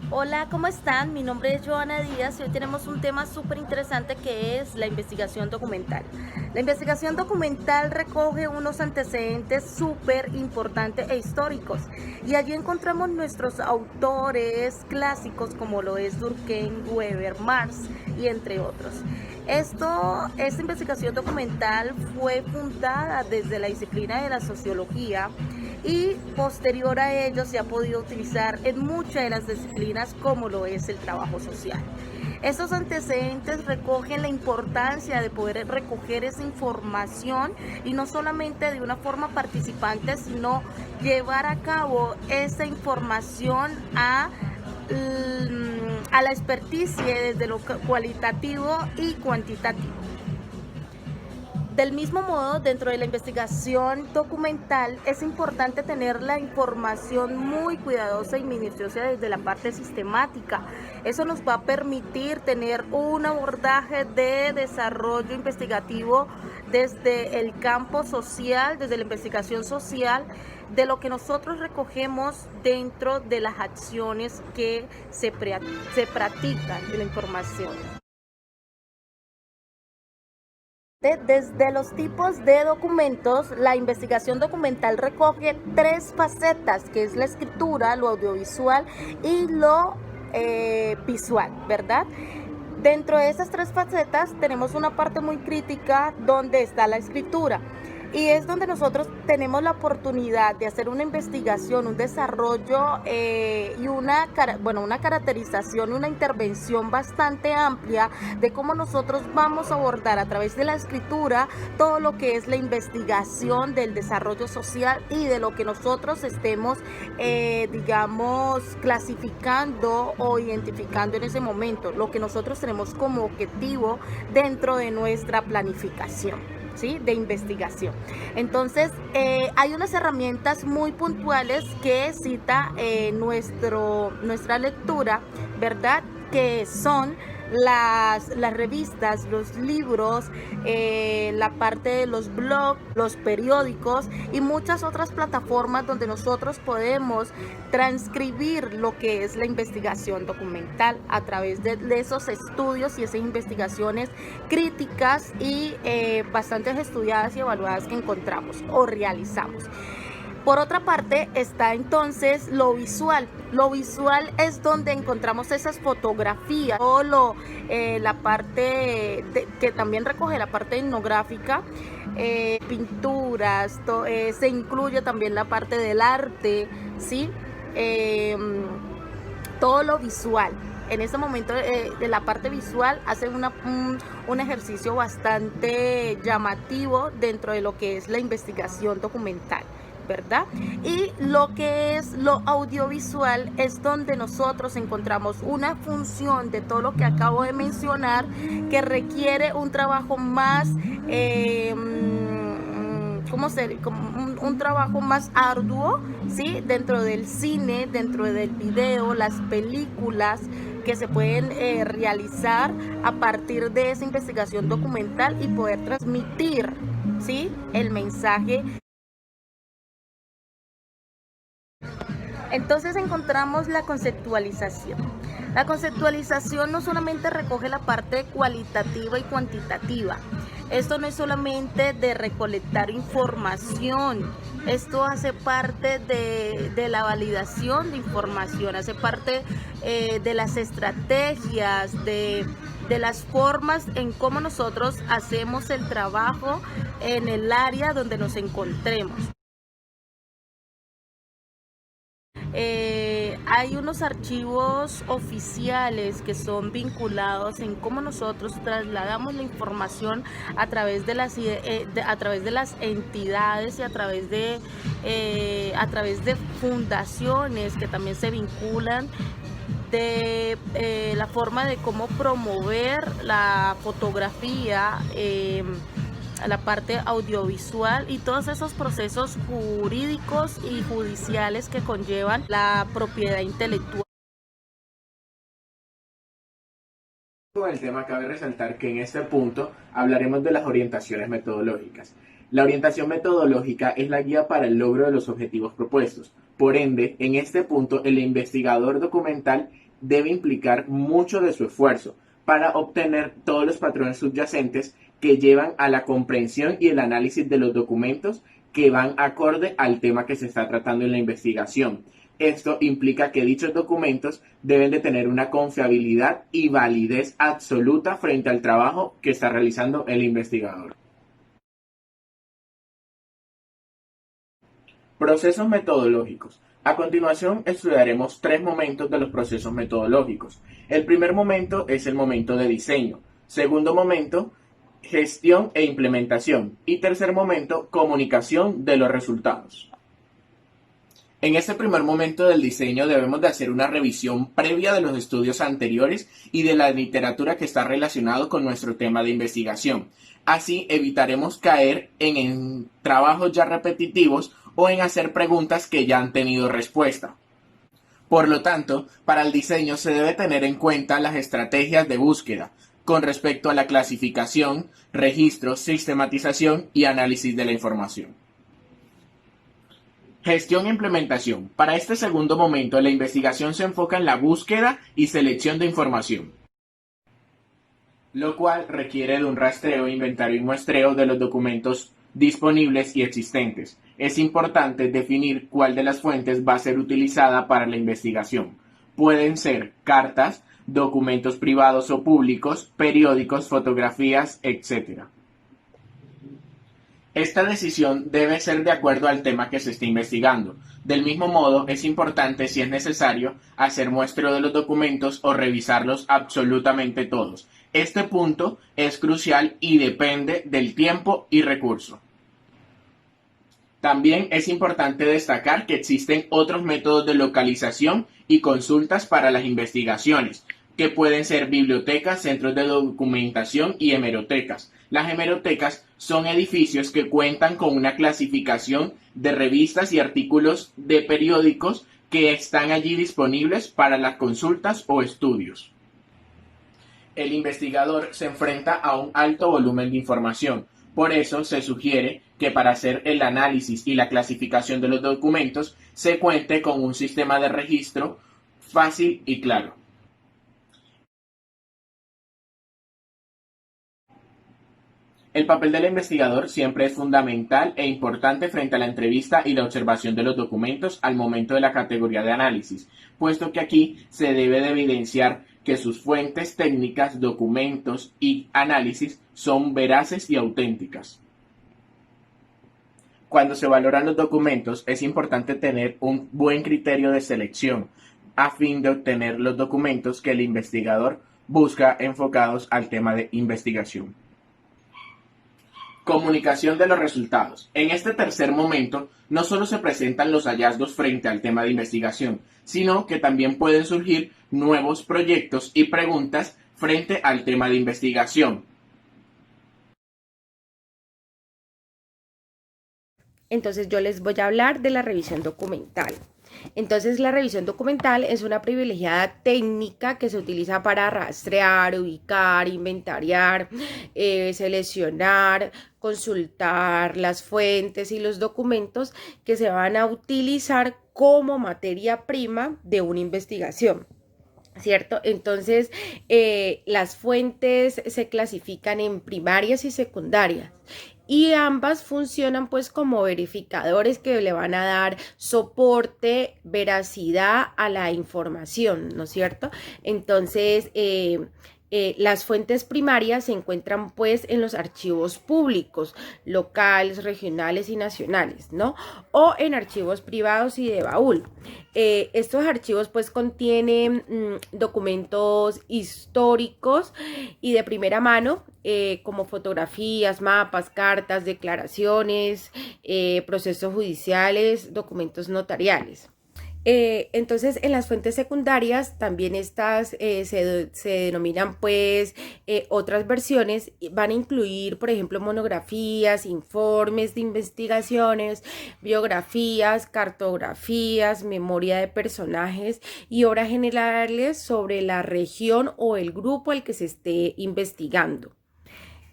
Hola, ¿cómo están? Mi nombre es Joana Díaz y hoy tenemos un tema súper interesante que es la investigación documental. La investigación documental recoge unos antecedentes súper importantes e históricos y allí encontramos nuestros autores clásicos como lo es Durkheim, Weber, Marx y entre otros. Esta investigación documental fue fundada desde la disciplina de la sociología y posterior a ello se ha podido utilizar en muchas de las disciplinas como lo es el trabajo social. Estos antecedentes recogen la importancia de poder recoger esa información y no solamente de una forma participante, sino llevar a cabo esa información a la experticia desde lo cualitativo y cuantitativo. Del mismo modo, dentro de la investigación documental es importante tener la información muy cuidadosa y minuciosa desde la parte sistemática. Eso nos va a permitir tener un abordaje de desarrollo investigativo desde el campo social, desde la investigación social, de lo que nosotros recogemos dentro de las acciones que se practican de la información. Desde los tipos de documentos, la investigación documental recoge tres facetas, que es la escritura, lo audiovisual y lo visual, ¿verdad? Dentro de esas tres facetas tenemos una parte muy crítica donde está la escritura. Y es donde nosotros tenemos la oportunidad de hacer una investigación, un desarrollo y una caracterización, una intervención bastante amplia de cómo nosotros vamos a abordar a través de la escritura todo lo que es la investigación del desarrollo social y de lo que nosotros estemos, clasificando o identificando en ese momento, lo que nosotros tenemos como objetivo dentro de nuestra planificación. ¿Sí? De investigación. Entonces, hay unas herramientas muy puntuales que cita nuestra lectura, ¿verdad? Que son las revistas, los libros, la parte de los blogs, los periódicos y muchas otras plataformas donde nosotros podemos transcribir lo que es la investigación documental a través de esos estudios y esas investigaciones críticas y bastante estudiadas y evaluadas que encontramos o realizamos. Por otra parte está entonces lo visual. Lo visual es donde encontramos esas fotografías o la parte que también recoge la parte etnográfica, pinturas, se incluye también la parte del arte, ¿sí? Todo lo visual. En este momento de la parte visual hace un ejercicio bastante llamativo dentro de lo que es la investigación documental, ¿verdad? Y lo que es lo audiovisual es donde nosotros encontramos una función de todo lo que acabo de mencionar que requiere un trabajo más como un trabajo más arduo, ¿sí? Dentro del cine, dentro del video, las películas que se pueden realizar a partir de esa investigación documental y poder transmitir, ¿sí? El mensaje. Entonces encontramos la conceptualización. La conceptualización no solamente recoge la parte cualitativa y cuantitativa. Esto no es solamente de recolectar información. Esto hace parte de la validación de información, hace parte de las estrategias, de las formas en cómo nosotros hacemos el trabajo en el área donde nos encontremos. Hay unos archivos oficiales que son vinculados en cómo nosotros trasladamos la información a través de a través de las entidades y a través de fundaciones que también se vinculan de la forma de cómo promover la fotografía, la parte audiovisual y todos esos procesos jurídicos y judiciales que conllevan la propiedad intelectual. Con el tema cabe resaltar que en este punto hablaremos de las orientaciones metodológicas. La orientación metodológica es la guía para el logro de los objetivos propuestos. Por ende, en este punto, el investigador documental debe implicar mucho de su esfuerzo para obtener todos los patrones subyacentes que llevan a la comprensión y el análisis de los documentos que van acorde al tema que se está tratando en la investigación. Esto implica que dichos documentos deben de tener una confiabilidad y validez absoluta frente al trabajo que está realizando el investigador. Procesos metodológicos. A continuación estudiaremos 3 momentos de los procesos metodológicos. El primer momento es el momento de diseño. Segundo momento, gestión e implementación. Y tercer momento, comunicación de los resultados. En este primer momento del diseño debemos de hacer una revisión previa de los estudios anteriores y de la literatura que está relacionado con nuestro tema de investigación. Así evitaremos caer en trabajos ya repetitivos o en hacer preguntas que ya han tenido respuesta. Por lo tanto, para el diseño se debe tener en cuenta las estrategias de búsqueda con respecto a la clasificación, registro, sistematización y análisis de la información. Gestión e implementación. Para este segundo momento, la investigación se enfoca en la búsqueda y selección de información, lo cual requiere de un rastreo, inventario y muestreo de los documentos disponibles y existentes. Es importante definir cuál de las fuentes va a ser utilizada para la investigación. Pueden ser cartas, documentos privados o públicos, periódicos, fotografías, etc. Esta decisión debe ser de acuerdo al tema que se esté investigando. Del mismo modo, es importante, si es necesario, hacer muestreo de los documentos o revisarlos absolutamente todos. Este punto es crucial y depende del tiempo y recurso. También es importante destacar que existen otros métodos de localización y consultas para las investigaciones, que pueden ser bibliotecas, centros de documentación y hemerotecas. Las hemerotecas son edificios que cuentan con una clasificación de revistas y artículos de periódicos que están allí disponibles para las consultas o estudios. El investigador se enfrenta a un alto volumen de información. Por eso se sugiere que para hacer el análisis y la clasificación de los documentos se cuente con un sistema de registro fácil y claro. El papel del investigador siempre es fundamental e importante frente a la entrevista y la observación de los documentos al momento de la categoría de análisis, puesto que aquí se debe de evidenciar que sus fuentes técnicas, documentos y análisis son veraces y auténticas. Cuando se valoran los documentos, es importante tener un buen criterio de selección a fin de obtener los documentos que el investigador busca enfocados al tema de investigación. Comunicación de los resultados. En este tercer momento, no solo se presentan los hallazgos frente al tema de investigación, sino que también pueden surgir nuevos proyectos y preguntas frente al tema de investigación. Entonces yo les voy a hablar de la revisión documental. Entonces la revisión documental es una privilegiada técnica que se utiliza para rastrear, ubicar, inventariar, seleccionar, consultar las fuentes y los documentos que se van a utilizar como materia prima de una investigación, ¿cierto? Entonces, las fuentes se clasifican en primarias y secundarias. Y ambas funcionan pues como verificadores que le van a dar soporte, veracidad a la información, ¿no es cierto? Entonces, las fuentes primarias se encuentran pues en los archivos públicos, locales, regionales y nacionales, ¿no? O en archivos privados y de baúl. Estos archivos pues contienen documentos históricos y de primera mano, como fotografías, mapas, cartas, declaraciones, procesos judiciales, documentos notariales. Entonces, en las fuentes secundarias también estas se denominan pues otras versiones, van a incluir, por ejemplo, monografías, informes de investigaciones, biografías, cartografías, memoria de personajes y obras generales sobre la región o el grupo al que se esté investigando.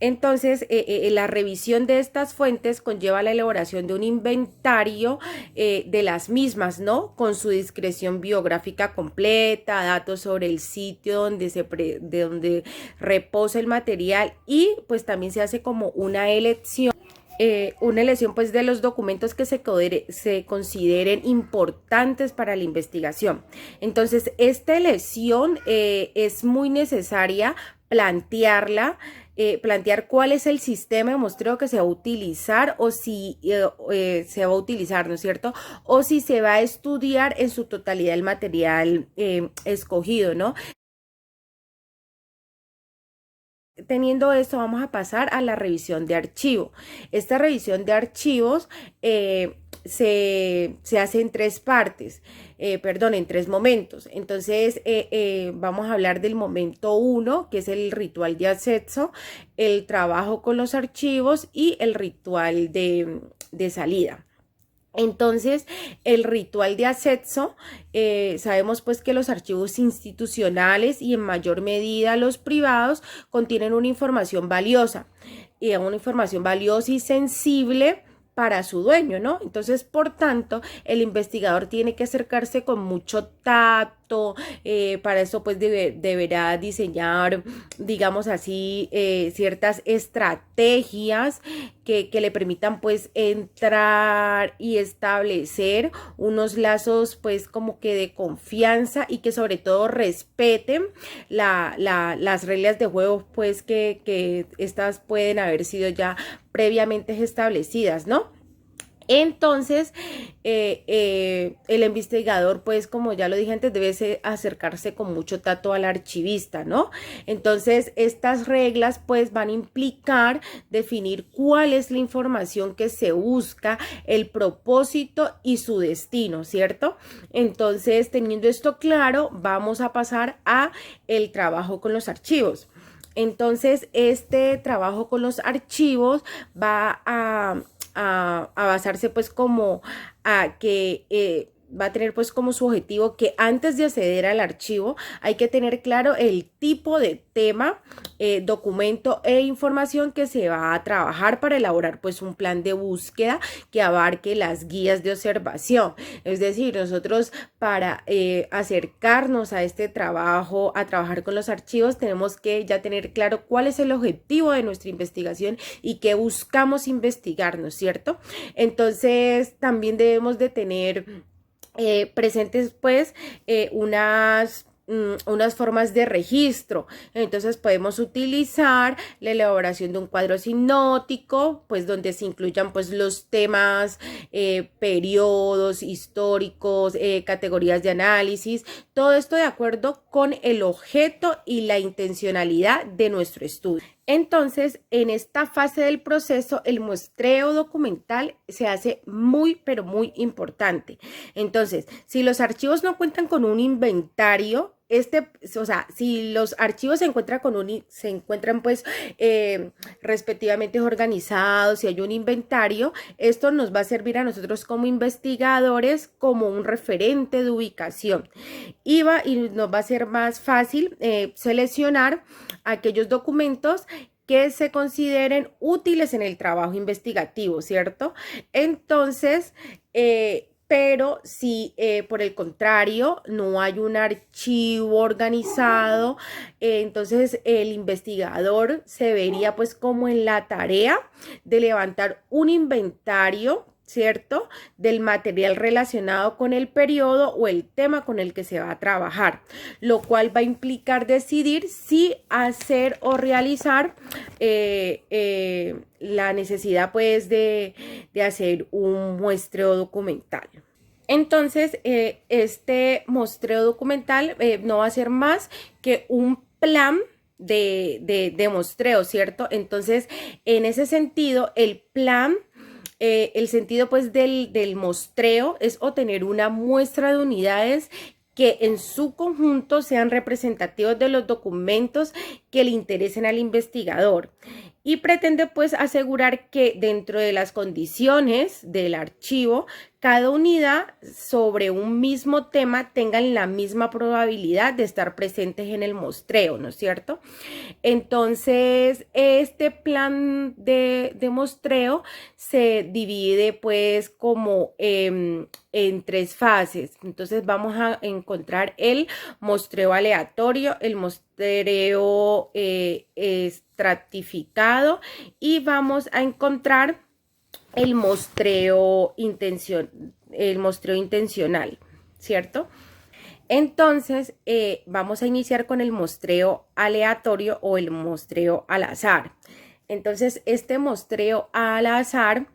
Entonces, la revisión de estas fuentes conlleva la elaboración de un inventario de las mismas, ¿no? Con su descripción biográfica completa, datos sobre el sitio de donde reposa el material, y pues también se hace como una elección pues de los documentos que se consideren importantes para la investigación. Entonces, esta elección es muy necesaria plantearla, plantear cuál es el sistema de muestreo que se va a utilizar, o si se va a utilizar, ¿no es cierto? O si se va a estudiar en su totalidad el material escogido, ¿no? Teniendo esto, vamos a pasar a la revisión de archivo. Esta revisión de archivos se hace en tres partes, en tres momentos. Entonces, vamos a hablar del momento 1, que es el ritual de acceso, el trabajo con los archivos y el ritual de salida. Entonces, el ritual de acceso, sabemos pues que los archivos institucionales y en mayor medida los privados contienen una información valiosa y sensible para su dueño, ¿no? Entonces, por tanto, el investigador tiene que acercarse con mucho tacto. Para eso pues deberá diseñar, digamos así, ciertas estrategias que le permitan pues entrar y establecer unos lazos pues como que de confianza, y que sobre todo respeten las reglas de juego pues que estas pueden haber sido ya previamente establecidas, ¿no? Entonces, el investigador, pues, como ya lo dije antes, debe acercarse con mucho tacto al archivista, ¿no? Entonces, estas reglas, pues, van a implicar definir cuál es la información que se busca, el propósito y su destino, ¿cierto? Entonces, teniendo esto claro, vamos a pasar a el trabajo con los archivos. Entonces, este trabajo con los archivos va a basarse pues como a que va a tener pues como su objetivo que antes de acceder al archivo hay que tener claro el tipo de tema, documento e información que se va a trabajar para elaborar pues un plan de búsqueda que abarque las guías de observación. Es decir, nosotros para acercarnos a este trabajo, a trabajar con los archivos, tenemos que ya tener claro cuál es el objetivo de nuestra investigación y qué buscamos investigar, ¿no es cierto? Entonces, también debemos de tener presentes pues unas formas de registro. Entonces podemos utilizar la elaboración de un cuadro sinóptico, pues donde se incluyan pues los temas, periodos históricos, categorías de análisis, todo esto de acuerdo con el objeto y la intencionalidad de nuestro estudio. Entonces, en esta fase del proceso, el muestreo documental se hace muy, pero muy importante. Entonces, si los archivos no cuentan con un inventario, si los archivos se encuentran pues respectivamente organizados, y hay un inventario, esto nos va a servir a nosotros como investigadores como un referente de ubicación, y nos va a ser más fácil seleccionar aquellos documentos que se consideren útiles en el trabajo investigativo, ¿cierto? Entonces, pero si por el contrario no hay un archivo organizado, entonces el investigador se vería pues como en la tarea de levantar un inventario, ¿cierto?, del material relacionado con el periodo o el tema con el que se va a trabajar, lo cual va a implicar decidir si hacer o realizar la necesidad pues de hacer un muestreo documental. Entonces, este muestreo documental no va a ser más que un plan de muestreo, ¿cierto? Entonces, en ese sentido, el plan, el sentido pues del muestreo es obtener una muestra de unidades que en su conjunto sean representativos de los documentos que le interesen al investigador. Y pretende pues asegurar que dentro de las condiciones del archivo, cada unidad sobre un mismo tema tengan la misma probabilidad de estar presentes en el muestreo, ¿no es cierto? Entonces, este plan de muestreo se divide pues como en 3 fases. Entonces, vamos a encontrar el muestreo aleatorio, el muestreo estratificado y vamos a encontrar el muestreo intencional, ¿cierto? Entonces, vamos a iniciar con el muestreo aleatorio o el muestreo al azar. Entonces, este muestreo al azar,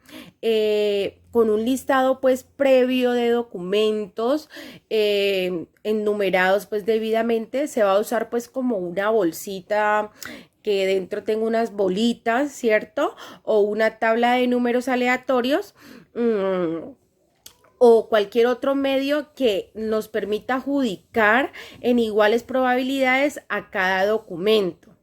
con un listado pues previo de documentos enumerados pues debidamente, se va a usar pues como una bolsita que dentro tenga unas bolitas, ¿cierto? O una tabla de números aleatorios, o cualquier otro medio que nos permita adjudicar en iguales probabilidades a cada documento,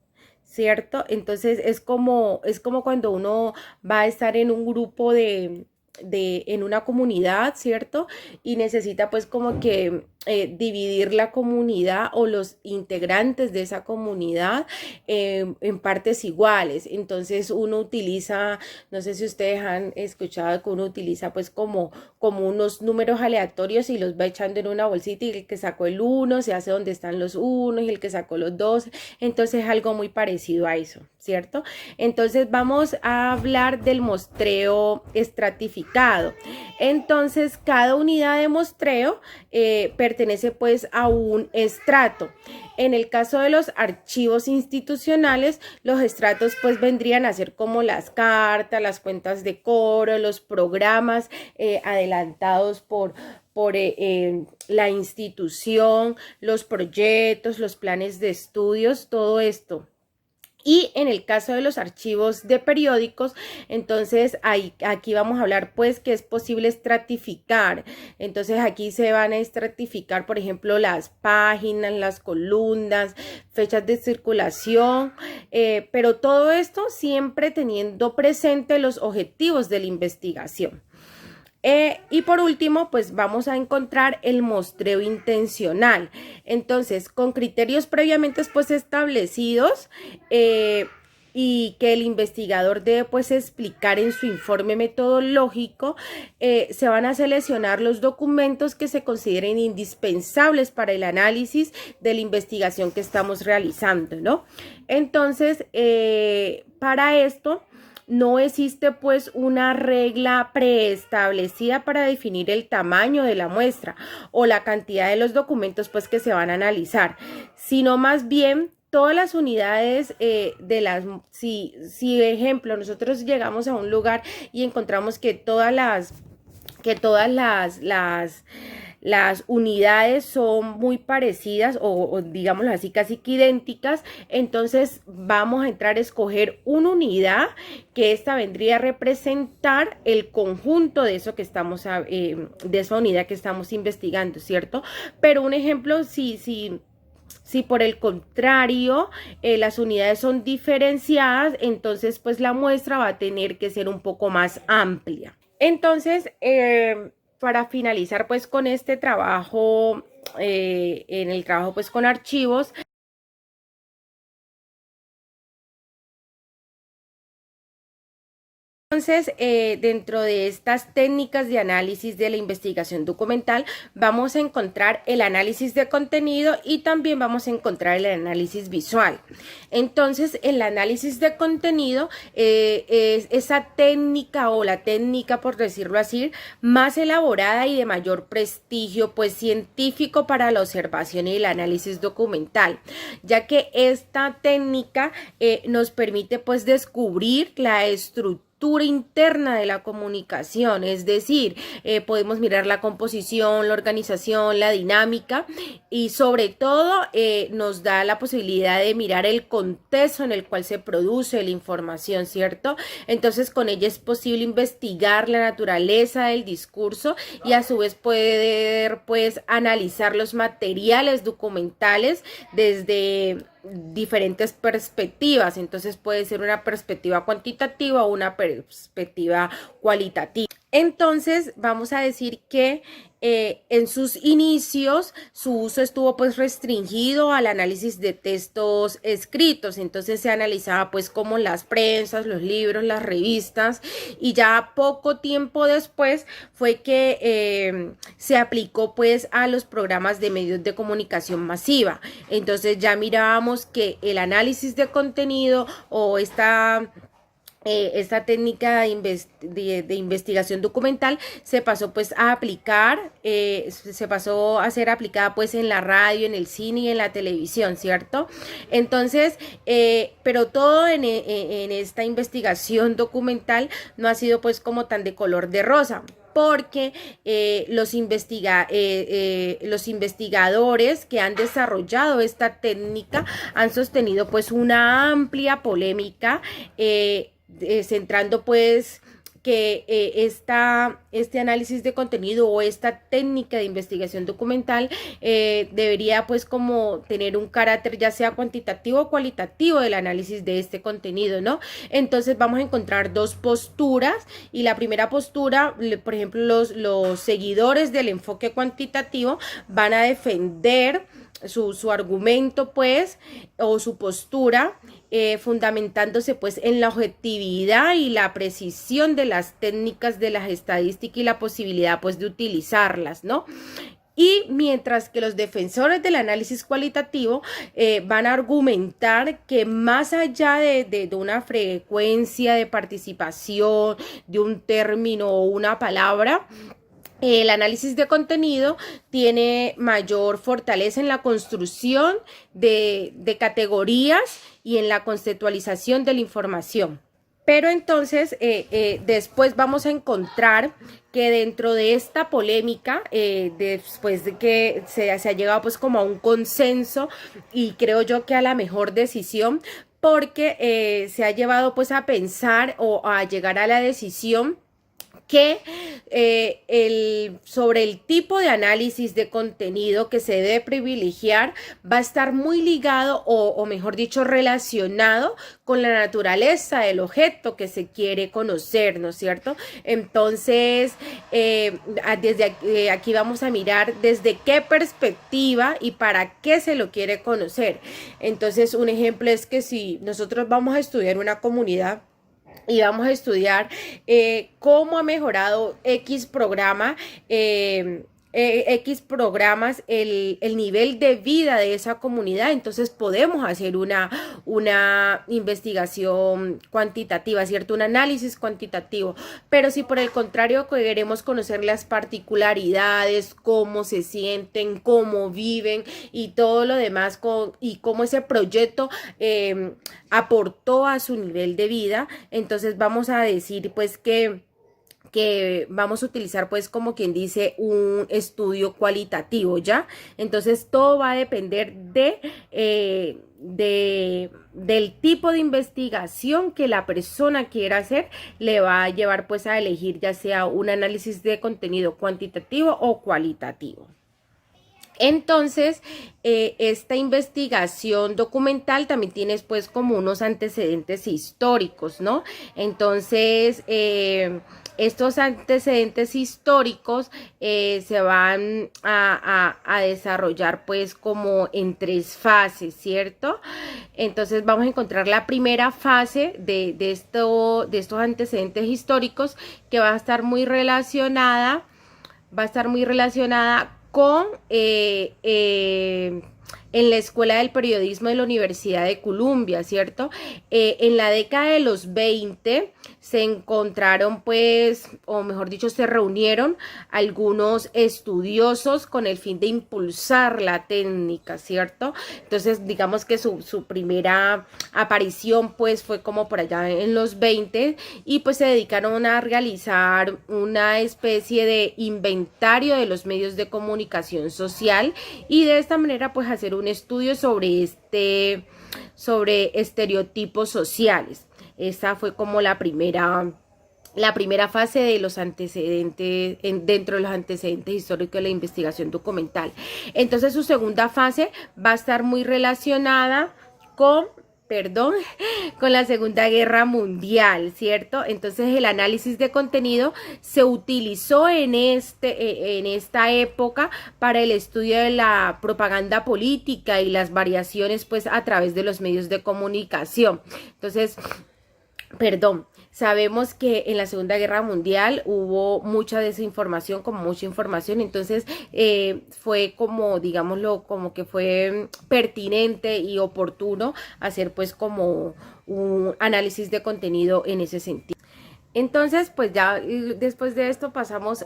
¿cierto? Entonces es como cuando uno va a estar en un grupo en una comunidad, ¿cierto? Y necesita pues como que dividir la comunidad o los integrantes de esa comunidad en partes iguales. Entonces uno utiliza, no sé si ustedes han escuchado que uno utiliza pues como unos números aleatorios y los va echando en una bolsita, y el que sacó el 1 se hace donde están los 1 y el que sacó los 2. Entonces es algo muy parecido a eso, ¿cierto? Entonces vamos a hablar del muestreo estratificado. Entonces cada unidad de muestreo pertenece pues a un estrato. En el caso de los archivos institucionales, los estratos pues vendrían a ser como las cartas, las cuentas de cobro, los programas adelantados por la institución, los proyectos, los planes de estudios, todo esto. Y en el caso de los archivos de periódicos, entonces aquí vamos a hablar pues que es posible estratificar. Entonces aquí se van a estratificar, por ejemplo, las páginas, las columnas, fechas de circulación, pero todo esto siempre teniendo presente los objetivos de la investigación. Y por último, pues vamos a encontrar el muestreo intencional. Entonces, con criterios previamente pues establecidos y que el investigador debe pues explicar en su informe metodológico, se van a seleccionar los documentos que se consideren indispensables para el análisis de la investigación que estamos realizando, ¿no? Entonces, para esto no existe pues una regla preestablecida para definir el tamaño de la muestra o la cantidad de los documentos pues que se van a analizar, sino más bien todas las unidades si ejemplo nosotros llegamos a un lugar y encontramos que todas las unidades son muy parecidas o digámoslo así, casi que idénticas, entonces vamos a entrar a escoger una unidad que esta vendría a representar el conjunto de eso que estamos, de esa unidad que estamos investigando, ¿cierto? Pero un ejemplo, si por el contrario las unidades son diferenciadas, entonces pues la muestra va a tener que ser un poco más amplia. Entonces, para finalizar pues con este trabajo, en el trabajo pues con archivos, entonces, dentro de estas técnicas de análisis de la investigación documental, vamos a encontrar el análisis de contenido y también vamos a encontrar el análisis visual. Entonces, el análisis de contenido es esa técnica o la técnica, por decirlo así, más elaborada y de mayor prestigio, pues científico para la observación y el análisis documental, ya que esta técnica nos permite pues descubrir la estructura interna de la comunicación, es decir, podemos mirar la composición, la organización, la dinámica y sobre todo nos da la posibilidad de mirar el contexto en el cual se produce la información, ¿cierto? Entonces con ella es posible investigar la naturaleza del discurso y a su vez poder pues analizar los materiales documentales desde diferentes perspectivas. Entonces puede ser una perspectiva cuantitativa o una perspectiva cualitativa. Entonces vamos a decir que en sus inicios su uso estuvo pues restringido al análisis de textos escritos. Entonces se analizaba pues como las prensas, los libros, las revistas, y ya poco tiempo después fue que se aplicó pues a los programas de medios de comunicación masiva. Entonces ya mirábamos que el análisis de contenido o esta técnica de investigación documental se pasó pues a aplicar, se pasó a ser aplicada pues en la radio, en el cine y en la televisión, ¿cierto? Entonces, pero todo en esta investigación documental no ha sido pues como tan de color de rosa, porque los investigadores que han desarrollado esta técnica han sostenido pues una amplia polémica, centrando pues que este análisis de contenido o esta técnica de investigación documental debería pues como tener un carácter ya sea cuantitativo o cualitativo del análisis de este contenido, ¿no? Entonces vamos a encontrar dos posturas, y la primera postura, por ejemplo, los seguidores del enfoque cuantitativo van a defender su argumento pues o su postura, fundamentándose pues en la objetividad y la precisión de las técnicas de las estadísticas y la posibilidad pues de utilizarlas, ¿no? Y mientras que los defensores del análisis cualitativo van a argumentar que más allá de una frecuencia de participación, de un término o una palabra, el análisis de contenido tiene mayor fortaleza en la construcción de categorías y en la conceptualización de la información. Pero entonces después vamos a encontrar que dentro de esta polémica, después de que se ha llegado pues como a un consenso, y creo yo que a la mejor decisión, porque se ha llevado pues a pensar o a llegar a la decisión que sobre el tipo de análisis de contenido que se debe privilegiar va a estar muy ligado o mejor dicho relacionado con la naturaleza del objeto que se quiere conocer, ¿no es cierto? Entonces desde aquí vamos a mirar desde qué perspectiva y para qué se lo quiere conocer. Entonces un ejemplo es que si nosotros vamos a estudiar una comunidad y vamos a estudiar cómo ha mejorado X programa, X programas, el nivel de vida de esa comunidad, entonces podemos hacer una investigación cuantitativa, ¿cierto? Un análisis cuantitativo. Pero si por el contrario queremos conocer las particularidades, cómo se sienten, cómo viven y todo lo demás, y cómo ese proyecto aportó a su nivel de vida, entonces vamos a decir pues que vamos a utilizar pues como quien dice un estudio cualitativo, ¿ya? Entonces todo va a depender del tipo de investigación que la persona quiera hacer, le va a llevar pues a elegir ya sea un análisis de contenido cuantitativo o cualitativo. Entonces, esta investigación documental también tiene pues como unos antecedentes históricos, ¿no? Entonces, estos antecedentes históricos se van a desarrollar pues como en 3 fases, ¿cierto? Entonces vamos a encontrar la primera fase de estos antecedentes históricos, que va a estar muy relacionada con en la Escuela del Periodismo de la Universidad de Columbia, ¿cierto? En la década de los 20 se encontraron pues, o mejor dicho, se reunieron algunos estudiosos con el fin de impulsar la técnica, ¿cierto? Entonces, digamos que su primera aparición pues fue como por allá en los 20, y pues se dedicaron a realizar una especie de inventario de los medios de comunicación social, y de esta manera pues hacer un estudio sobre estereotipos sociales. Esa fue como la primera fase de los antecedentes, dentro de los antecedentes históricos de la investigación documental. Entonces su segunda fase va a estar muy relacionada con, perdón, con la Segunda Guerra Mundial, ¿cierto? Entonces el análisis de contenido se utilizó en esta época para el estudio de la propaganda política y las variaciones pues a través de los medios de comunicación. Entonces, perdón, sabemos que en la Segunda Guerra Mundial hubo mucha desinformación, como mucha información, entonces fue como, digámoslo, como que fue pertinente y oportuno hacer pues como un análisis de contenido en ese sentido. Entonces, pues ya después de esto pasamos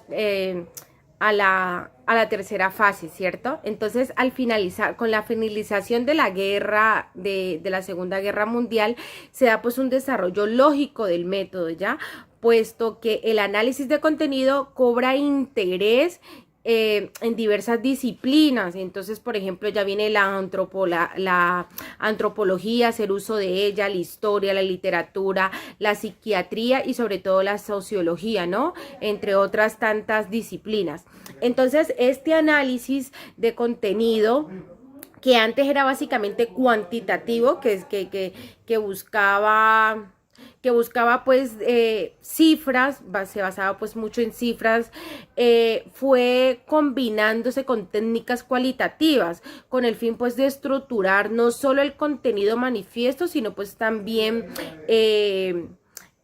a la tercera fase, ¿cierto? Entonces, al finalizar, con la finalización de la guerra, de la Segunda Guerra Mundial, se da pues un desarrollo lógico del método, ¿ya? Puesto que el análisis de contenido cobra interés en diversas disciplinas. Entonces, por ejemplo, ya viene la antropología, hacer uso de ella, la historia, la literatura, la psiquiatría y sobre todo la sociología, ¿no? Entre otras tantas disciplinas. Entonces, este análisis de contenido, que antes era básicamente cuantitativo, que buscaba pues cifras, se basaba pues mucho en cifras, fue combinándose con técnicas cualitativas, con el fin pues de estructurar no solo el contenido manifiesto, sino pues también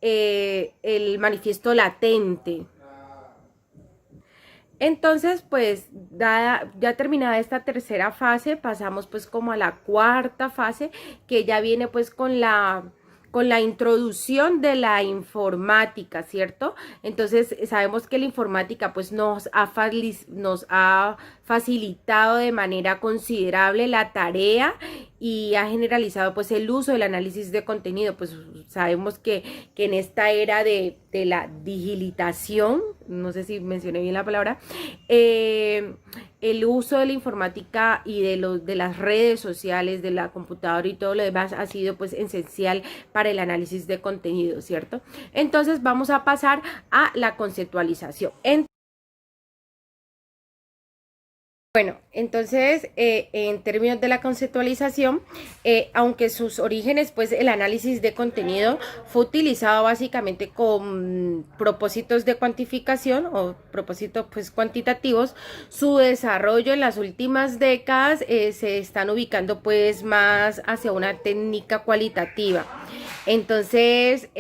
el manifiesto latente. Entonces, pues, ya terminada esta tercera fase, pasamos pues como a la cuarta fase, que ya viene pues con la introducción de la informática, ¿cierto? Entonces, sabemos que la informática pues nos ha facilitado de manera considerable la tarea y ha generalizado pues el uso del análisis de contenido. Pues sabemos que en esta era de la digitalización, no sé si mencioné bien la palabra, el uso de la informática y de las redes sociales, de la computadora y todo lo demás ha sido pues esencial para el análisis de contenido, ¿cierto? Entonces vamos a pasar a la conceptualización. Bueno, entonces, en términos de la conceptualización, aunque sus orígenes, pues el análisis de contenido fue utilizado básicamente con propósitos de cuantificación o propósitos pues cuantitativos, su desarrollo en las últimas décadas se están ubicando pues más hacia una técnica cualitativa. Entonces,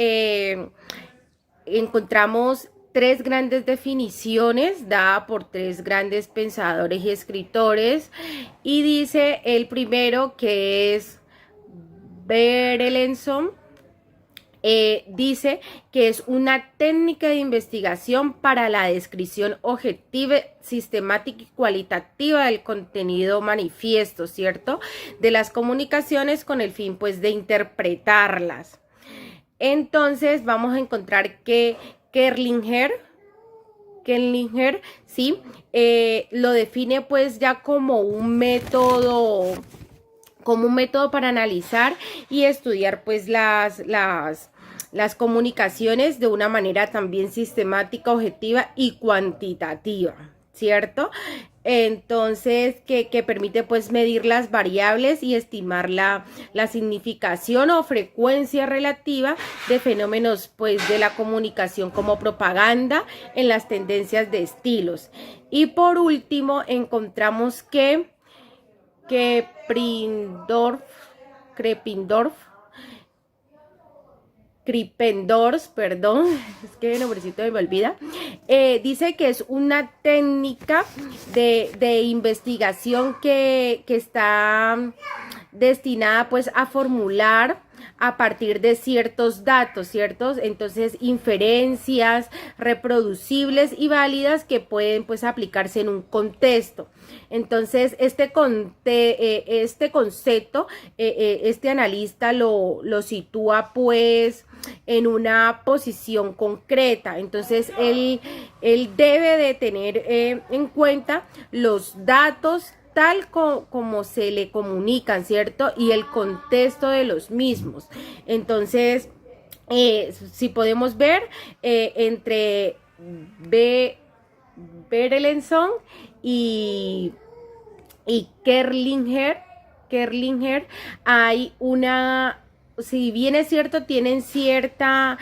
encontramos tres grandes definiciones dadas por tres grandes pensadores y escritores, y dice el primero, que es Berenson, dice que es una técnica de investigación para la descripción objetiva, sistemática y cualitativa del contenido manifiesto, ¿cierto? De las comunicaciones con el fin pues de interpretarlas. Entonces vamos a encontrar que Kerlinger, sí, lo define pues ya como un método para analizar y estudiar pues las comunicaciones de una manera también sistemática, objetiva y cuantitativa, ¿cierto? Entonces, que permite pues medir las variables y estimar la significación o frecuencia relativa de fenómenos pues de la comunicación como propaganda en las tendencias de estilos. Y por último, encontramos que Krippendorf, perdón, es que el nombrecito me olvida, dice que es una técnica de investigación que está destinada pues a formular a partir de ciertos datos, ¿ciertos? Entonces, inferencias reproducibles y válidas que pueden pues aplicarse en un contexto. Entonces, este concepto, este analista lo sitúa pues en una posición concreta. Entonces, él debe de tener en cuenta los datos tal como se le comunican, ¿cierto? Y el contexto de los mismos. Entonces, si podemos ver, entre Berenson y Kerlinger, Kerlinger hay una, si bien es cierto, tienen cierta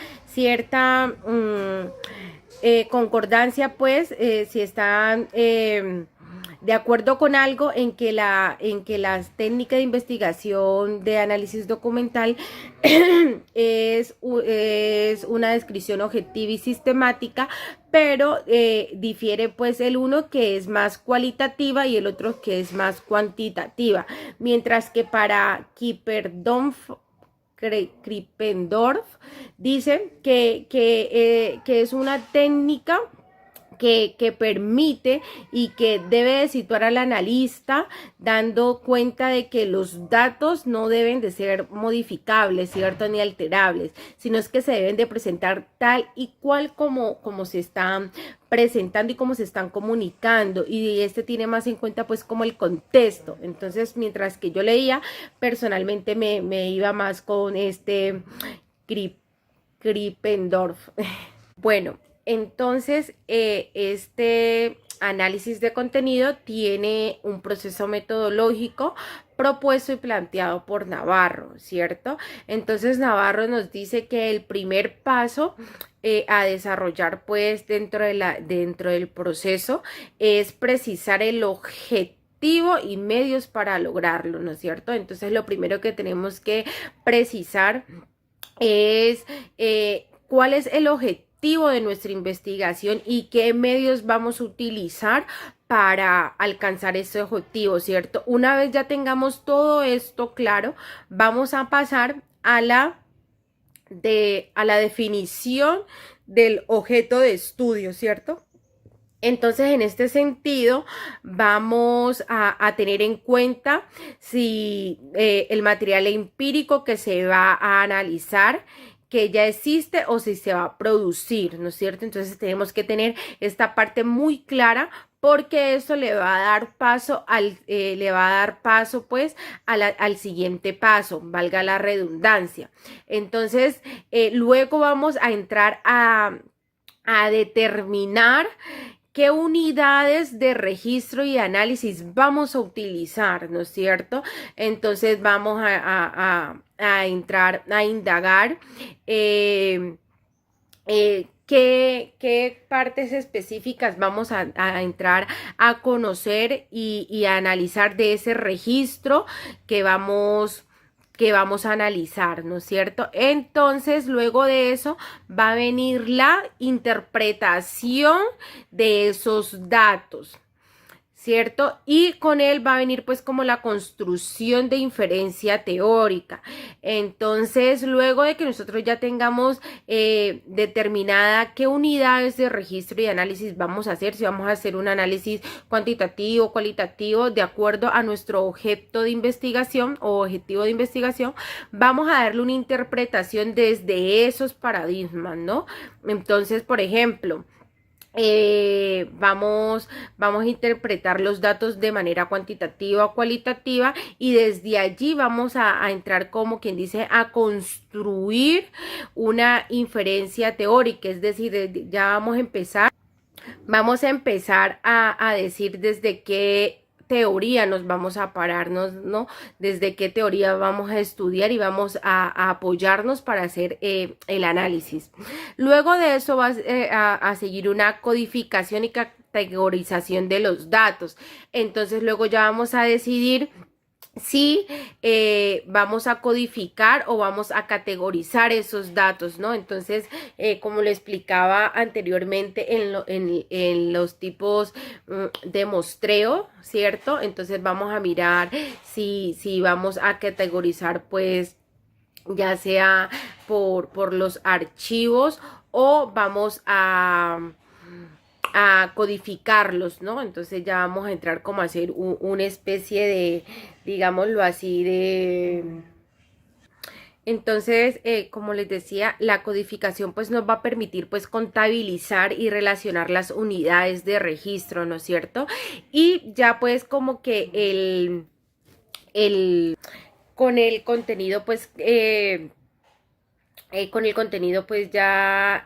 concordancia, pues, si están de acuerdo con algo en que las técnicas de investigación de análisis documental es una descripción objetiva y sistemática, pero difiere pues el uno que es más cualitativa y el otro que es más cuantitativa, mientras que para Krippendorff dice que es una técnica que permite y que debe de situar al analista dando cuenta de que los datos no deben de ser modificables, ¿cierto? Ni alterables, sino es que se deben de presentar tal y cual como se están presentando y cómo se están comunicando, y este tiene más en cuenta pues como el contexto. Entonces, mientras que yo leía, personalmente me iba más con este Krippendorff. Bueno, entonces, este análisis de contenido tiene un proceso metodológico propuesto y planteado por Navarro, ¿cierto? Entonces, Navarro nos dice que el primer paso a desarrollar, pues, dentro del proceso es precisar el objetivo y medios para lograrlo, ¿no es cierto? Entonces, lo primero que tenemos que precisar es cuál es el objetivo de nuestra investigación y qué medios vamos a utilizar para alcanzar ese objetivo, ¿cierto? Una vez ya tengamos todo esto claro, vamos a pasar a la definición del objeto de estudio, ¿cierto? Entonces, en este sentido, vamos a tener en cuenta si el material empírico que se va a analizar que ya existe o si se va a producir, ¿no es cierto? Entonces tenemos que tener esta parte muy clara, porque eso le va a dar paso pues al siguiente paso, valga la redundancia. Entonces luego vamos a entrar a determinar qué unidades de registro y análisis vamos a utilizar, ¿no es cierto? Entonces vamos a entrar a indagar qué partes específicas vamos a entrar a conocer y a analizar de ese registro que vamos a analizar, ¿no es cierto? Entonces, luego de eso va a venir la interpretación de esos datos, ¿cierto? Y con él va a venir pues como la construcción de inferencia teórica. Entonces, luego de que nosotros ya tengamos determinada qué unidades de registro y análisis vamos a hacer, si vamos a hacer un análisis cuantitativo, cualitativo, de acuerdo a nuestro objeto de investigación o objetivo de investigación, vamos a darle una interpretación desde esos paradigmas, ¿no? Entonces, por ejemplo, vamos a interpretar los datos de manera cuantitativa o cualitativa, y desde allí vamos a entrar, como quien dice, a construir una inferencia teórica, es decir, ya vamos a empezar a decir desde qué teoría nos vamos a pararnos, ¿no? Desde qué teoría vamos a estudiar y vamos a apoyarnos para hacer el análisis. Luego de eso va a seguir una codificación y categorización de los datos. Entonces luego ya vamos a decidir si vamos a codificar o vamos a categorizar esos datos, ¿no? Entonces, como le explicaba anteriormente en los tipos de muestreo, ¿cierto? Entonces vamos a mirar si vamos a categorizar, pues, ya sea por los archivos, o vamos a codificarlos, ¿no? Entonces ya vamos a entrar como a hacer una especie de, digámoslo así, de... Entonces, como les decía, la codificación pues nos va a permitir pues contabilizar y relacionar las unidades de registro, ¿no es cierto? Y ya pues como que con el contenido pues con el contenido pues ya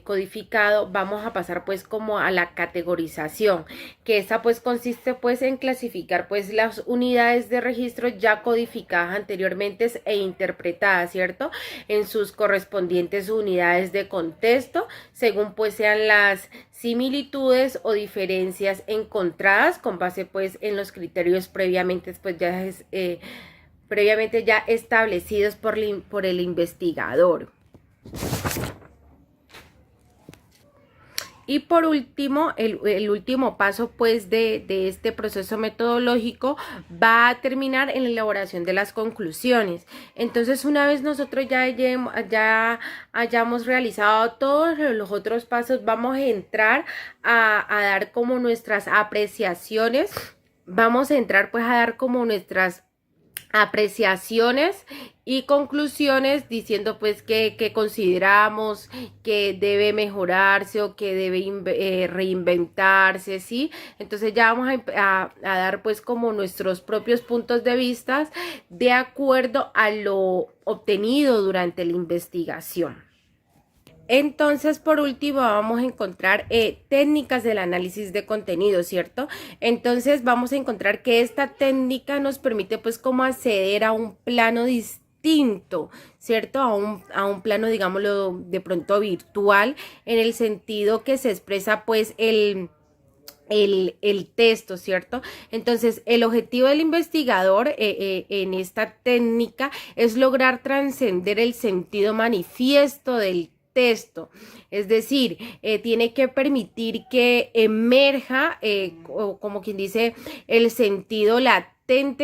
codificado, vamos a pasar pues como a la categorización, que esta pues consiste pues en clasificar pues las unidades de registro ya codificadas anteriormente e interpretadas, ¿cierto? En sus correspondientes unidades de contexto, según pues sean las similitudes o diferencias encontradas con base pues en los criterios previamente pues ya establecidos por el investigador. Y por último, el último paso pues de este proceso metodológico va a terminar en la elaboración de las conclusiones. Entonces, una vez nosotros ya hayamos realizado todos los otros pasos, vamos a entrar a dar como nuestras apreciaciones, vamos a entrar pues a dar como nuestras apreciaciones y conclusiones, diciendo pues que consideramos que debe mejorarse o que debe reinventarse, ¿sí? Entonces ya vamos a dar pues como nuestros propios puntos de vista de acuerdo a lo obtenido durante la investigación. Entonces, por último, vamos a encontrar técnicas del análisis de contenido, ¿cierto? Entonces, vamos a encontrar que esta técnica nos permite, pues, como acceder a un plano distinto, ¿cierto? A un plano, digámoslo, de pronto virtual, en el sentido que se expresa, pues, el texto, ¿cierto? Entonces, el objetivo del investigador en esta técnica es lograr trascender el sentido manifiesto del texto, es decir, tiene que permitir que emerja, como quien dice, el sentido latente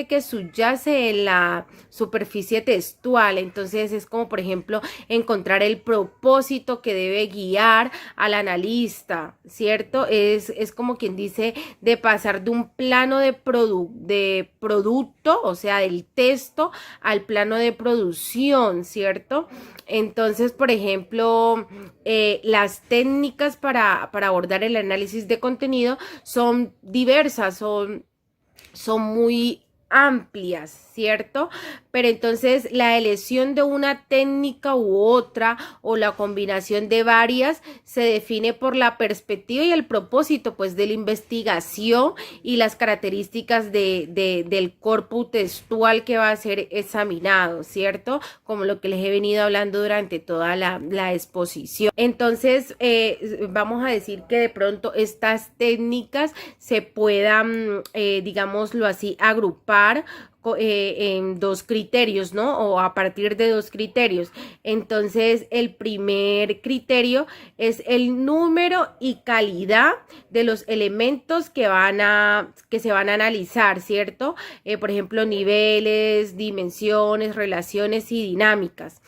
que subyace en la superficie textual. Entonces es como, por ejemplo, encontrar el propósito que debe guiar al analista, ¿cierto? Es como quien dice, de pasar de un plano de producto, o sea, del texto, al plano de producción, ¿cierto? Entonces, por ejemplo, las técnicas para abordar el análisis de contenido son diversas, son muy amplias, ¿cierto? Pero entonces la elección de una técnica u otra o la combinación de varias se define por la perspectiva y el propósito pues de la investigación y las características del corpus textual que va a ser examinado, ¿cierto? Como lo que les he venido hablando durante toda la exposición. Entonces vamos a decir que de pronto estas técnicas se puedan, digámoslo así, agrupar en dos criterios, ¿no? O a partir de dos criterios. Entonces, el primer criterio es el número y calidad de los elementos que se van a analizar, ¿cierto? Por ejemplo, niveles, dimensiones, relaciones y dinámicas.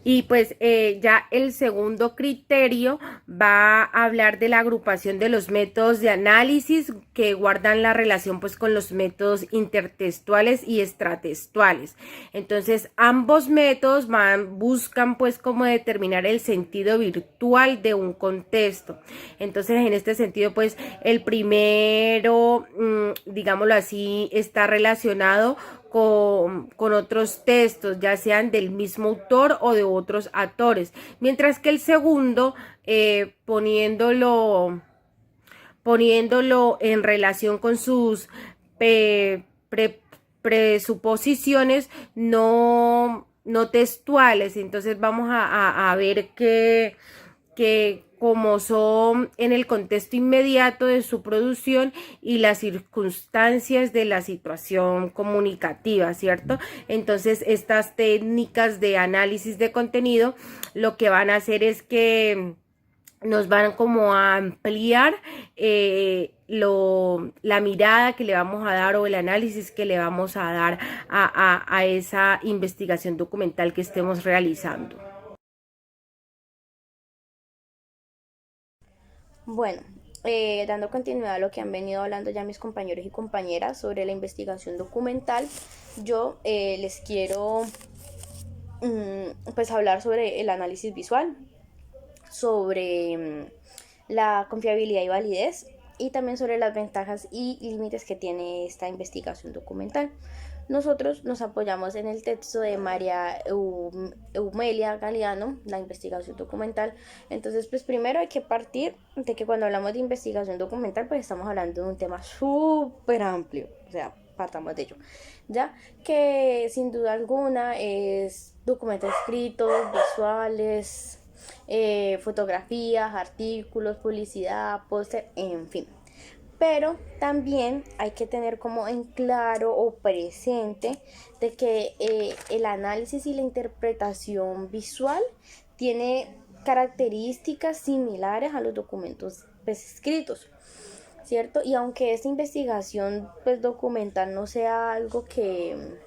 Y pues ya el segundo criterio va a hablar de la agrupación de los métodos de análisis que guardan la relación pues con los métodos intertextuales y extratextuales. Entonces ambos métodos buscan pues como determinar el sentido virtual de un contexto. Entonces en este sentido pues el primero, digámoslo así, está relacionado con otros textos, ya sean del mismo autor o de otros autores, mientras que el segundo, poniéndolo en relación con sus presuposiciones no textuales. Entonces vamos a ver que como son en el contexto inmediato de su producción y las circunstancias de la situación comunicativa, ¿cierto? Entonces, estas técnicas de análisis de contenido lo que van a hacer es que nos van como a ampliar la mirada que le vamos a dar o el análisis que le vamos a dar a esa investigación documental que estemos realizando. Bueno, dando continuidad a lo que han venido hablando ya mis compañeros y compañeras sobre la investigación documental, yo les quiero pues hablar sobre el análisis visual, sobre la confiabilidad y validez y también sobre las ventajas y límites que tiene esta investigación documental. nosotros nos apoyamos en el texto de María Eumelia Galeano, la investigación documental. Entonces, pues primero hay que partir de que cuando hablamos de investigación documental, pues estamos hablando de un tema súper amplio, o sea, partamos de ello, ya que sin duda alguna es documentos escritos, visuales, fotografías, artículos, publicidad, póster, en fin. Pero también hay que tener como en claro o presente de que el análisis y la interpretación visual tiene características similares a los documentos pues, escritos, ¿cierto? Y aunque esta investigación pues, documental no sea algo que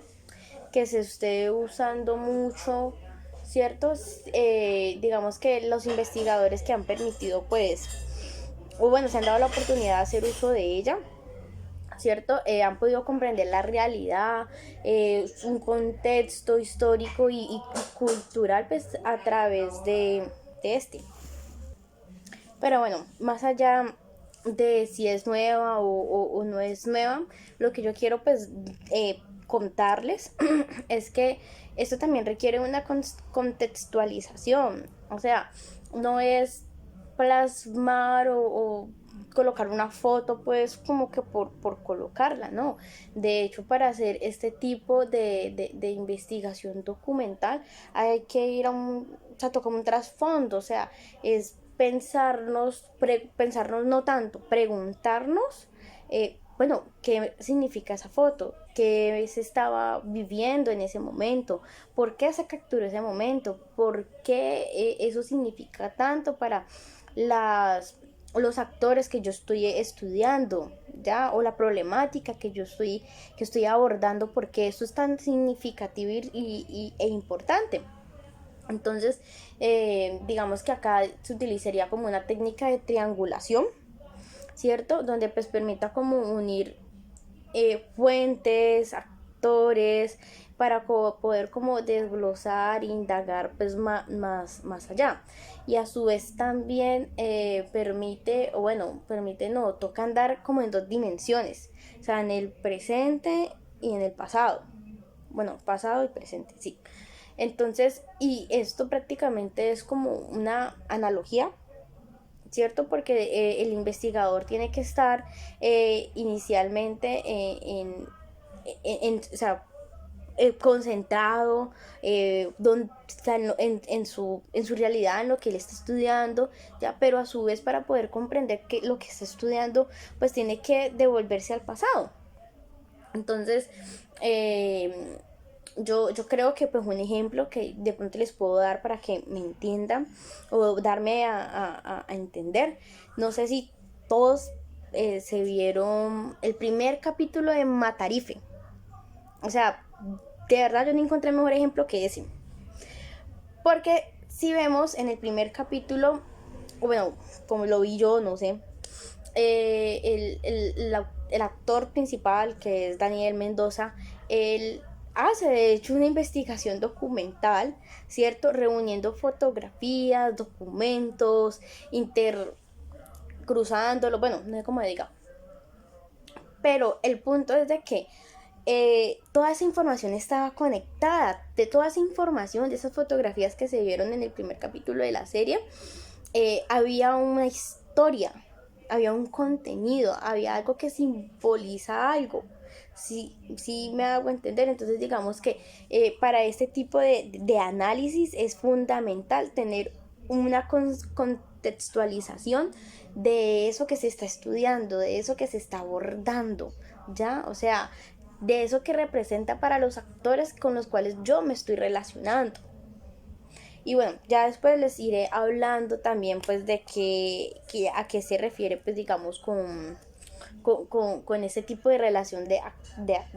se esté usando mucho, ¿cierto? Digamos que los investigadores que han permitido pues o bueno, se han dado la oportunidad de hacer uso de ella, ¿cierto? Han podido comprender la realidad, un contexto histórico y cultural pues, a través de este. Pero bueno, más allá de si es nueva o no es nueva, lo que yo quiero pues contarles es que esto también requiere una contextualización, o sea, no es plasmar o colocar una foto pues como que por colocarla, no. De hecho, para hacer este tipo de investigación documental hay que ir a o sea, toca un trasfondo, o sea, es pensarnos no tanto, preguntarnos, bueno, ¿qué significa esa foto? ¿Qué se estaba viviendo en ese momento? ¿Por qué se capturó ese momento? ¿Por qué eso significa tanto para los actores que yo estoy estudiando, ya, o la problemática que estoy abordando, porque eso es tan significativo e importante? Entonces, digamos que acá se utilizaría como una técnica de triangulación, ¿cierto? Donde pues permita como unir fuentes, actores, para poder como desglosar, indagar pues más allá. Y a su vez también toca andar como en dos dimensiones, o sea, en el presente y en el pasado. Bueno, pasado y presente, sí. Entonces, y esto prácticamente es como una analogía, ¿cierto? Porque el investigador tiene que estar inicialmente o sea, concentrado en su realidad, en lo que él está estudiando, ya, pero a su vez para poder comprender que lo que está estudiando pues tiene que devolverse al pasado. Entonces yo creo que pues un ejemplo que de pronto les puedo dar para que me entiendan o darme a entender, no sé si todos se vieron el primer capítulo de Matarife. O sea, de verdad yo no encontré mejor ejemplo que ese. Porque si vemos en el primer capítulo, bueno, como lo vi yo, no sé, el actor principal, que es Daniel Mendoza, él hace de hecho una investigación documental, ¿cierto? Reuniendo fotografías, documentos, intercruzándolo, bueno, no sé cómo diga. Pero el punto es de que toda esa información estaba conectada, de toda esa información, de esas fotografías que se vieron en el primer capítulo de la serie, había una historia, había un contenido, había algo que simboliza algo. Sí me hago entender. Entonces digamos que para este tipo de análisis es fundamental tener una contextualización de eso que se está estudiando, de eso que se está abordando, ¿ya? O sea, de eso que representa para los actores con los cuales yo me estoy relacionando. Y bueno, ya después les iré hablando también pues de a qué se refiere pues digamos con ese tipo de relación de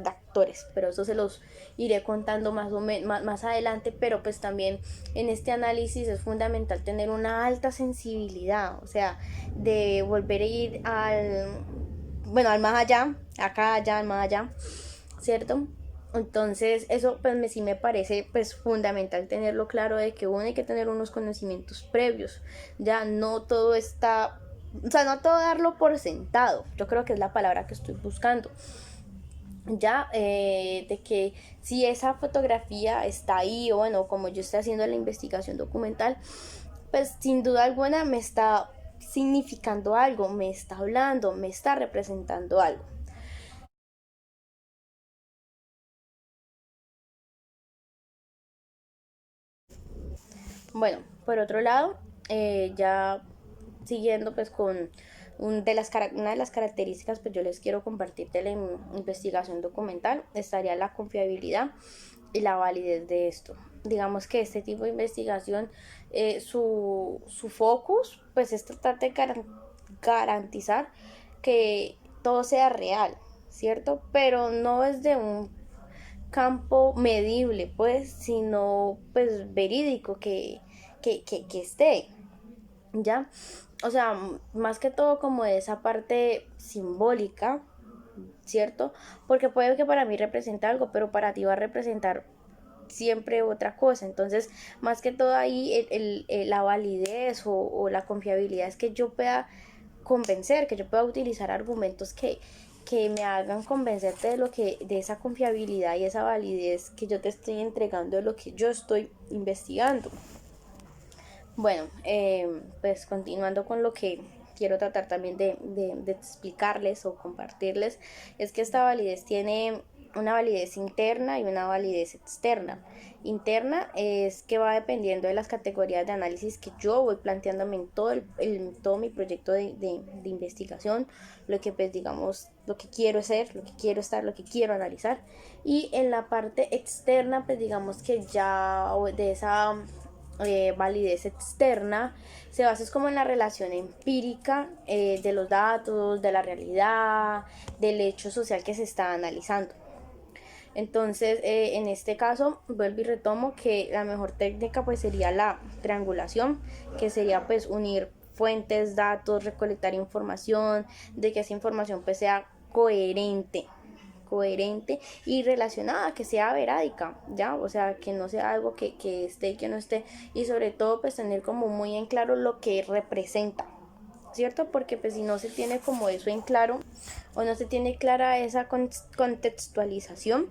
actores, pero eso se los iré contando más adelante. Pero pues también en este análisis es fundamental tener una alta sensibilidad, o sea, de volver a ir al más allá, acá, allá, al más allá, ¿cierto? Entonces eso pues sí me parece pues fundamental tenerlo claro, de que uno hay que tener unos conocimientos previos, ya no todo está, o sea, no todo darlo por sentado, yo creo que es la palabra que estoy buscando, ya de que si esa fotografía está ahí, o bueno, como yo estoy haciendo la investigación documental, pues sin duda alguna me está significando algo, me está hablando, me está representando algo. Bueno, por otro lado, ya siguiendo pues con una de las características, pues yo les quiero compartir de la investigación documental, estaría la confiabilidad y la validez de esto. Digamos que este tipo de investigación, su focus pues es tratar de garantizar que todo sea real, ¿cierto? Pero no es de un campo medible, pues, sino pues verídico que esté, ¿ya? O sea, más que todo como de esa parte simbólica, ¿cierto? Porque puede que para mí represente algo, pero para ti va a representar siempre otra cosa. Entonces, más que todo ahí la validez o la confiabilidad es que yo pueda convencer, que yo pueda utilizar argumentos que me hagan convencerte de esa confiabilidad y esa validez que yo te estoy entregando de lo que yo estoy investigando. Bueno, pues continuando con lo que quiero tratar también de explicarles o compartirles, es que esta validez tiene una validez interna y una validez externa. Interna es que va dependiendo de las categorías de análisis que yo voy planteándome en todo mi proyecto de investigación, lo que pues digamos, lo que quiero hacer, lo que quiero estar, lo que quiero analizar. Y en la parte externa, pues digamos que ya de esa validez externa se basa como en la relación empírica de los datos, de la realidad, del hecho social que se está analizando. Entonces, en este caso, vuelvo y retomo que la mejor técnica pues sería la triangulación, que sería pues unir fuentes, datos, recolectar información, de que esa información pues sea coherente y relacionada, que sea verádica, ¿ya? O sea, que no sea algo que esté y que no esté, y sobre todo pues tener como muy en claro lo que representa, ¿cierto? Porque pues si no se tiene como eso en claro o no se tiene clara esa contextualización,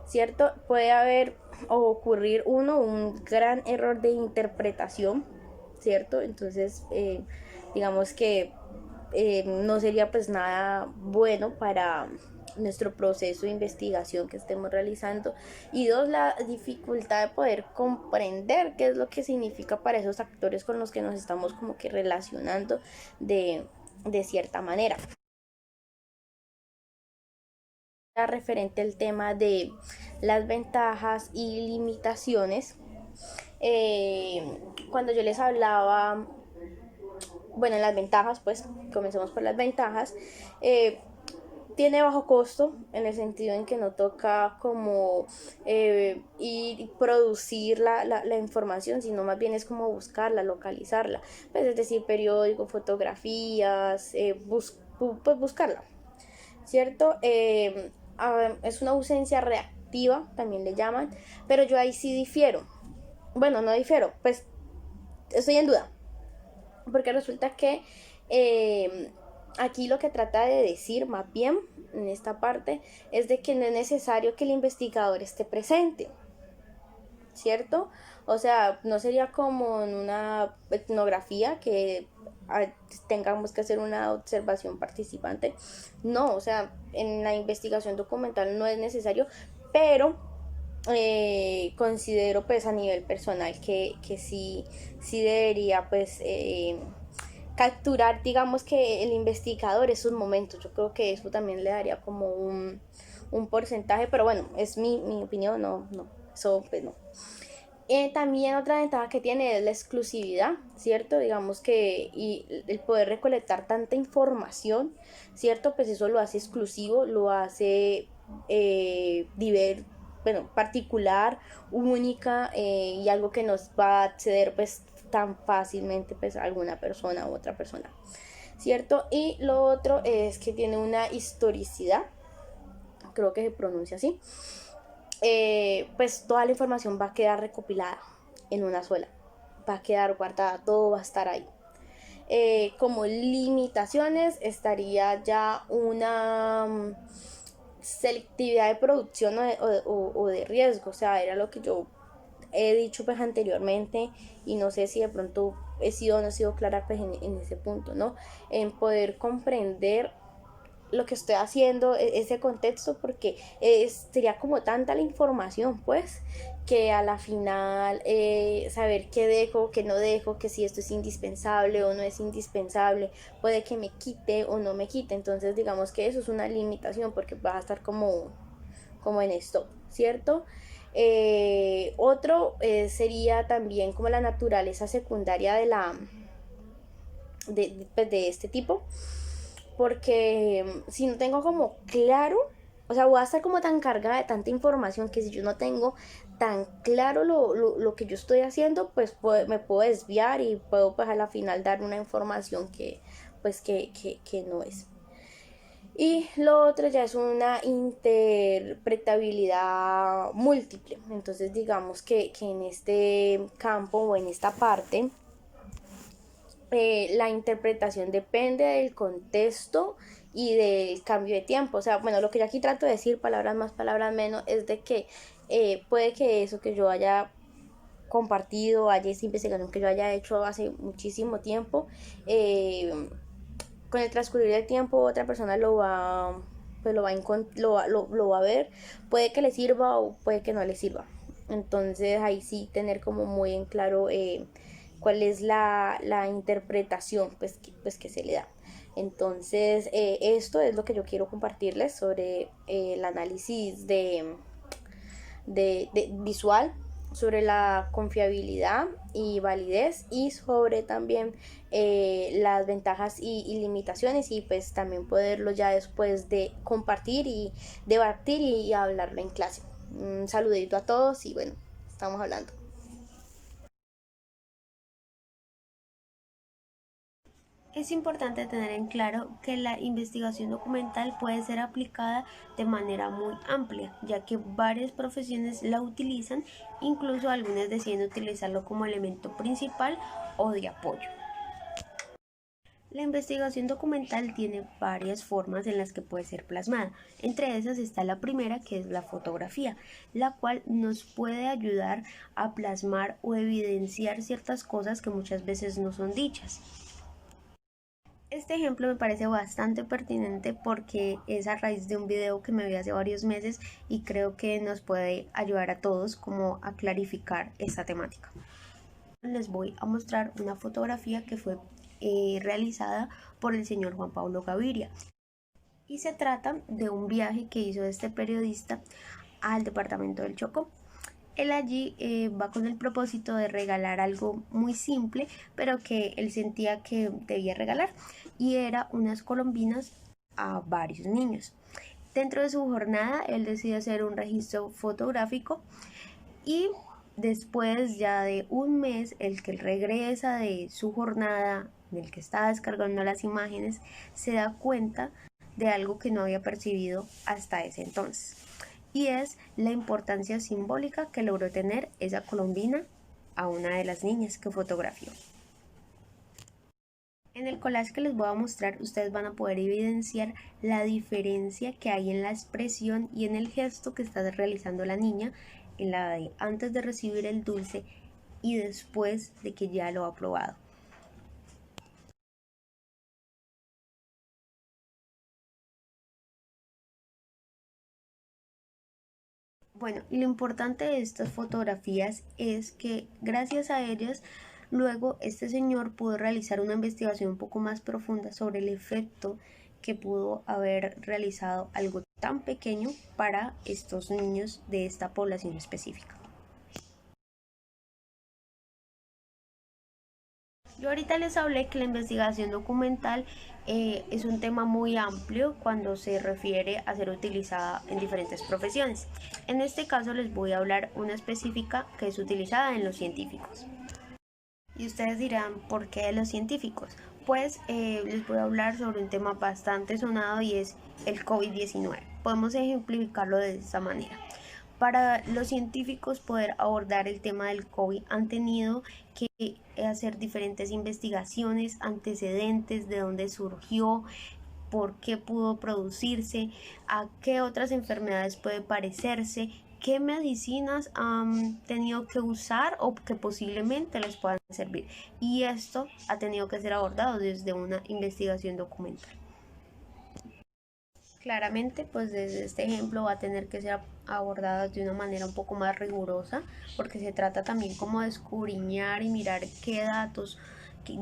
¿cierto? Puede haber o ocurrir un gran error de interpretación, ¿cierto? Entonces, digamos que no sería pues nada bueno para nuestro proceso de investigación que estemos realizando. Y dos, la dificultad de poder comprender qué es lo que significa para esos actores con los que nos estamos como que relacionando de cierta manera. Referente al tema de las ventajas y limitaciones, cuando yo les hablaba, bueno, las ventajas, pues comencemos por las ventajas. Tiene bajo costo en el sentido en que no toca como ir y producir la información, sino más bien es como buscarla, localizarla, pues es decir, periódicos, fotografías, pues buscarla, ¿cierto? Es una ausencia reactiva, también le llaman, pero yo ahí sí difiero. Bueno, no difiero, pues estoy en duda, porque resulta que aquí lo que trata de decir más bien en esta parte es de que no es necesario que el investigador esté presente, ¿cierto? O sea, no sería como en una etnografía que tengamos que hacer una observación participante. No, o sea, en la investigación documental no es necesario, pero considero pues a nivel personal que sí debería pues capturar, digamos que el investigador esos momentos. Yo creo que eso también le daría como un porcentaje, pero bueno, es mi opinión, no, eso pues no. También otra ventaja que tiene es la exclusividad, ¿cierto? Digamos que y el poder recolectar tanta información, ¿cierto? Pues eso lo hace exclusivo, lo hace particular, única, y algo que nos va a acceder pues tan fácilmente pues a alguna persona u otra persona, ¿cierto? Y lo otro es que tiene una historicidad, creo que se pronuncia así. Pues toda la información va a quedar recopilada en una sola, va a quedar guardada, todo va a estar ahí. Como limitaciones estaría ya selectividad de producción o de riesgo. O sea, era lo que yo he dicho pues anteriormente, y no sé si de pronto he sido o no he sido clara pues en ese punto, ¿no? En poder comprender lo que estoy haciendo, ese contexto, porque sería como tanta la información, pues, que a la final saber qué dejo, qué no dejo, que si esto es indispensable o no es indispensable, puede que me quite o no me quite. Entonces digamos que eso es una limitación, porque vas a estar como en esto, ¿cierto? Otro sería también como la naturaleza secundaria de este tipo, porque si no tengo como claro, o sea, voy a estar como tan cargada de tanta información, que si yo no tengo tan claro lo que yo estoy haciendo, pues me puedo desviar y puedo pues a la final dar una información que pues que no es. Y lo otro ya es una interpretabilidad múltiple. Entonces digamos que en este campo o en esta parte, la interpretación depende del contexto y del cambio de tiempo. O sea, bueno, lo que yo aquí trato de decir, palabras más, palabras menos, es de que puede que eso que yo haya compartido, haya esa investigación que yo haya hecho hace muchísimo tiempo, con el transcurrir del tiempo otra persona lo va, pues lo va a ver, puede que le sirva o puede que no le sirva. Entonces ahí sí tener como muy en claro cuál es la interpretación pues que se le da. Entonces esto es lo que yo quiero compartirles sobre el análisis de visual, sobre la confiabilidad y validez, y sobre también las ventajas y limitaciones, y pues también poderlo ya después de compartir y debatir y hablarlo en clase. Un saludito a todos y bueno, estamos hablando. Es importante tener en claro que la investigación documental puede ser aplicada de manera muy amplia, ya que varias profesiones la utilizan, incluso algunas deciden utilizarlo como elemento principal o de apoyo. La investigación documental tiene varias formas en las que puede ser plasmada. Entre esas está la primera, que es la fotografía, la cual nos puede ayudar a plasmar o evidenciar ciertas cosas que muchas veces no son dichas. Este ejemplo me parece bastante pertinente porque es a raíz de un video que me vi hace varios meses y creo que nos puede ayudar a todos como a clarificar esta temática. Les voy a mostrar una fotografía que fue realizada por el señor Juan Pablo Gaviria, y se trata de un viaje que hizo este periodista al departamento del Chocó. Él allí va con el propósito de regalar algo muy simple, pero que él sentía que debía regalar, y era unas colombinas a varios niños. Dentro de su jornada, él decide hacer un registro fotográfico, y después ya de un mes, el que él regresa de su jornada, en el que estaba descargando las imágenes, se da cuenta de algo que no había percibido hasta ese entonces, y es la importancia simbólica que logró tener esa colombina a una de las niñas que fotografió. En el collage que les voy a mostrar, ustedes van a poder evidenciar la diferencia que hay en la expresión y en el gesto que está realizando la niña, en la de antes de recibir el dulce y después de que ya lo ha probado. Bueno, y lo importante de estas fotografías es que gracias a ellas, luego este señor pudo realizar una investigación un poco más profunda sobre el efecto que pudo haber realizado algo tan pequeño para estos niños de esta población específica. Yo ahorita les hablé que la investigación documental es un tema muy amplio cuando se refiere a ser utilizada en diferentes profesiones. En este caso les voy a hablar una específica que es utilizada en los científicos. Y ustedes dirán, ¿por qué de los científicos? Pues les voy a hablar sobre un tema bastante sonado, y es el COVID-19. Podemos ejemplificarlo de esta manera. Para los científicos poder abordar el tema del COVID han tenido que hacer diferentes investigaciones, antecedentes, de dónde surgió, por qué pudo producirse, a qué otras enfermedades puede parecerse, qué medicinas han tenido que usar o que posiblemente les puedan servir. Y esto ha tenido que ser abordado desde una investigación documental. Claramente, pues desde este ejemplo va a tener que ser abordada de una manera un poco más rigurosa, porque se trata también como de escudriñar y mirar qué datos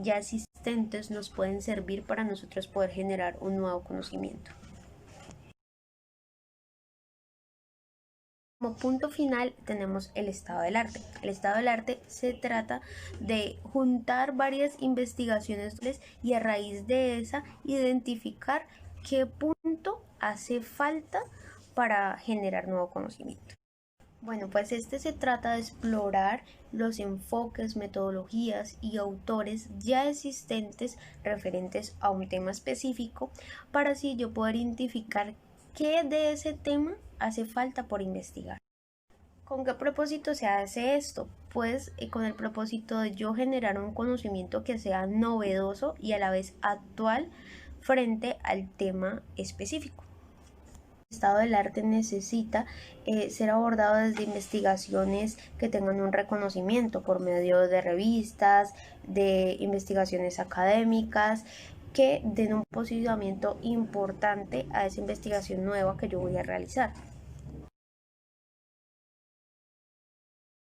ya existentes nos pueden servir para nosotros poder generar un nuevo conocimiento. Como punto final tenemos el estado del arte. El estado del arte se trata de juntar varias investigaciones y a raíz de esa identificar qué punto hace falta para generar nuevo conocimiento. Bueno, pues se trata de explorar los enfoques, metodologías y autores ya existentes referentes a un tema específico para así yo poder identificar qué de ese tema hace falta por investigar. ¿Con qué propósito se hace esto? Pues con el propósito de yo generar un conocimiento que sea novedoso y a la vez actual frente al tema específico. El estado del arte necesita ser abordado desde investigaciones que tengan un reconocimiento por medio de revistas, de investigaciones académicas, que den un posicionamiento importante a esa investigación nueva que yo voy a realizar.